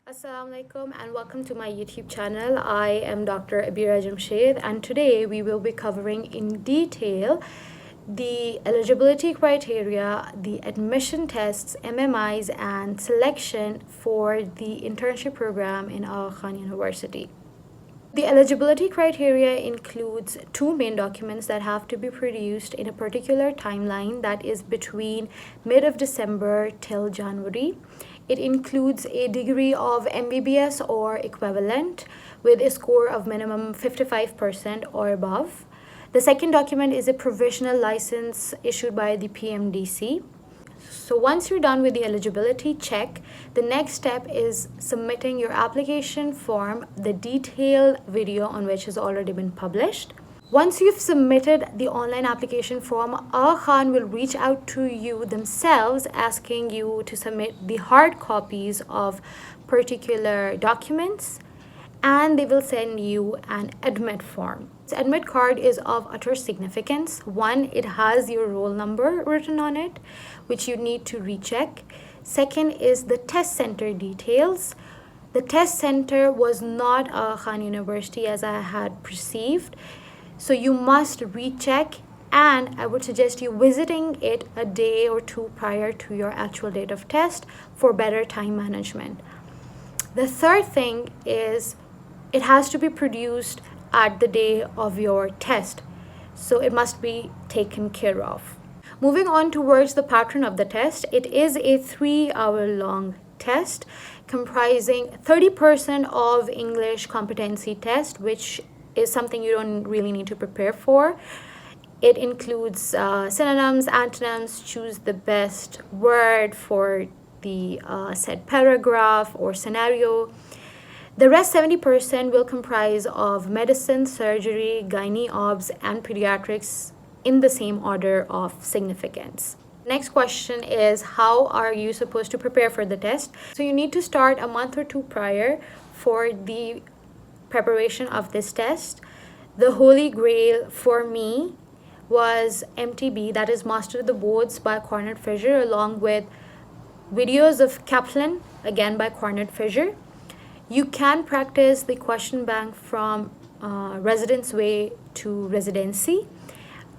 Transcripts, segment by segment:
Assalamu alaikum and welcome to my YouTube channel. I am Dr. Abira Jamshed and today we will be covering in detail the eligibility criteria, the admission tests, MMIs and selection for the internship program in Aga Khan University. The eligibility criteria includes two main documents that have to be produced in a particular timeline that is between mid of December till January. It includes a degree of MBBS or equivalent with a score of minimum 55% or above. The second document is a provisional license issued by the PMDC. So once you're done with the eligibility check, the next step is submitting your application form, the detailed video on which has already been published. Once you've submitted the online application form, Aga Khan will reach out to you themselves asking you to submit the hard copies of particular documents, and they will send you an admit form. The admit card is of utter significance. One, it has your roll number written on it, which you need to recheck. Second is the test center details. The test center was not Aga Khan University as I had perceived, so you must recheck, and I would suggest you visiting it a day or two prior to your actual date of test for better time management. The third thing is it has to be produced at the day of your test, so it must be taken care of. Moving on towards the pattern of the test, it is a 3-hour long test comprising 30% of English competency test, which is something you don't really need to prepare for. It includes synonyms, antonyms, choose the best word for the said paragraph or scenario. The rest 70% will comprise of medicine, surgery, gynae obs, and pediatrics in the same order of significance. Next question is, how are you supposed to prepare for the test? So you need to start a month or two prior for the preparation of this test. The holy grail for me was MTB, that is Master of the Boards by Cornet Fisher, along with videos of Kaplan, again by Cornet Fisher. You can practice the question bank from Residence Way to Residency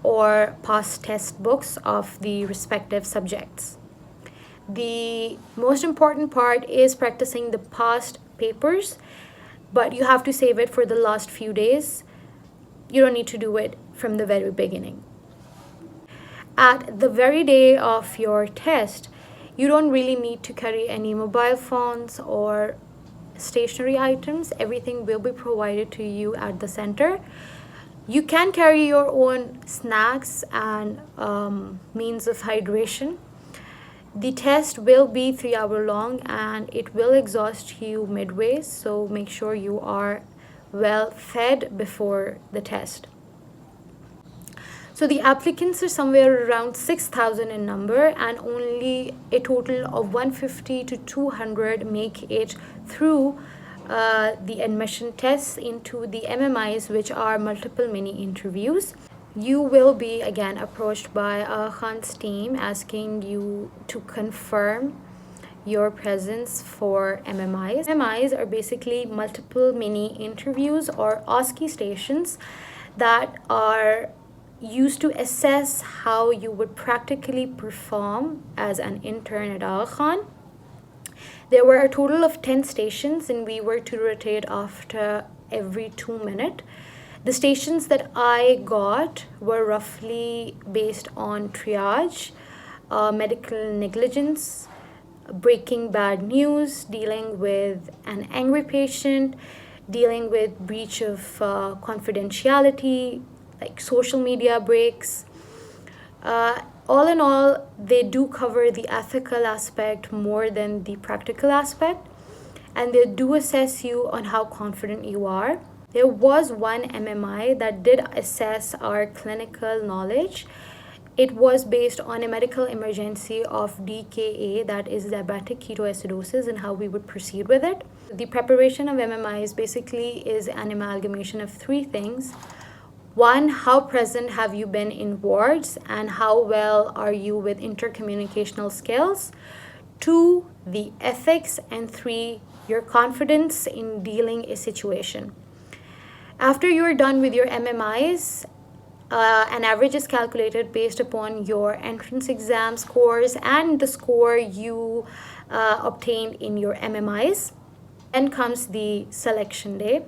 or past test books of the respective subjects. The most important part is practicing the past papers, but you have to save it for the last few days. You don't need to do it from the very beginning. At the very day of your test, you don't really need to carry any mobile phones or stationary items. Everything will be provided to you at the center. You can carry your own snacks and means of hydration. The test will be 3 hours long and it will exhaust you midway, so make sure you are well fed before the test. So the applicants are somewhere around 6,000 in number, and only a total of 150 to 200 make it through the admission tests into the MMIs, which are multiple mini interviews. You will be again approached by Aga Khan's team asking you to confirm your presence for MMIs. MMIs are basically multiple mini interviews or OSCE stations that are used to assess how you would practically perform as an intern at Aga Khan. There were a total of 10 stations and we were to rotate after every 2 minutes. The stations that I got were roughly based on triage, medical negligence, breaking bad news, dealing with an angry patient, dealing with breach of confidentiality, like social media breaks. All in all, they do cover the ethical aspect more than the practical aspect, and they do assess you on how confident you are. There was one MMI that did assess our clinical knowledge. It was based on a medical emergency of DKA, that is diabetic ketoacidosis, and how we would proceed with it. The preparation of MMIs basically is an amalgamation of 3 things. One, how present have you been in wards and how well are you with intercommunicational skills? 2, the ethics, and 3, your confidence in dealing a situation. After you're done with your MMIs, an average is calculated based upon your entrance exam scores and the score you obtained in your MMIs. Then comes the selection day.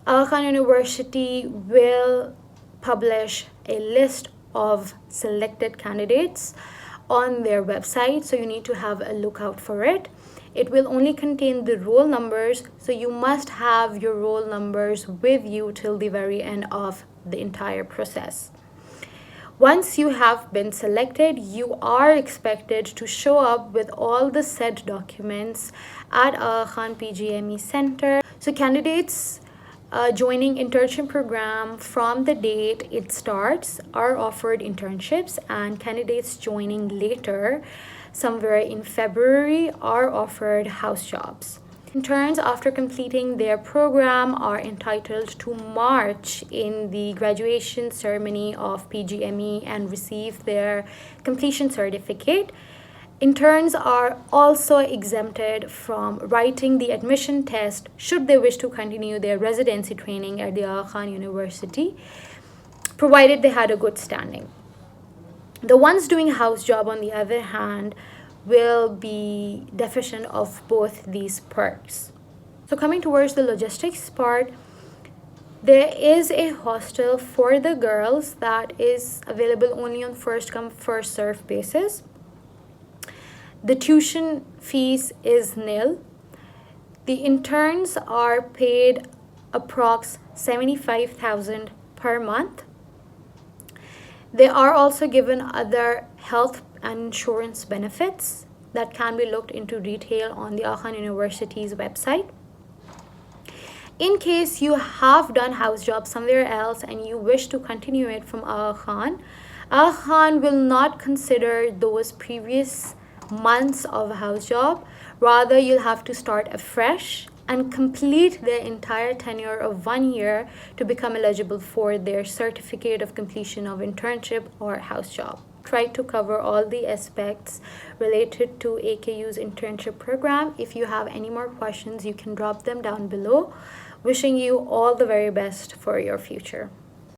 Aga Khan University will publish a list of selected candidates on their website, so you need to have a look out for it. It will only contain the roll numbers, so you must have your roll numbers with you till the very end of the entire process. Once you have been selected, you are expected to show up with all the said documents at Aga Khan PGME Center. So candidates joining internship program from the date it starts are offered internships, and candidates joining later, somewhere in February, are offered house jobs. Interns, after completing their program, are entitled to march in the graduation ceremony of PGME and receive their completion certificate. Interns are also exempted from writing the admission test should they wish to continue their residency training at the Aga Khan University, provided they had a good standing. The ones doing house job, on the other hand, will be deficient of both these perks. So coming towards the logistics part, there is a hostel for the girls that is available only on first come first serve basis. The tuition fees is nil. The interns are paid approx 75,000 per month. They are also given other health and insurance benefits that can be looked into detail on the Aga Khan University's website. In case you have done house job somewhere else and you wish to continue it from Aga Khan will not consider those previous months of house job. Rather, you'll have to start afresh and complete their entire tenure of 1 year to become eligible for their certificate of completion of internship or house job. Try to cover all the aspects related to AKU's internship program. If you have any more questions, you can drop them down below. Wishing you all the very best for your future.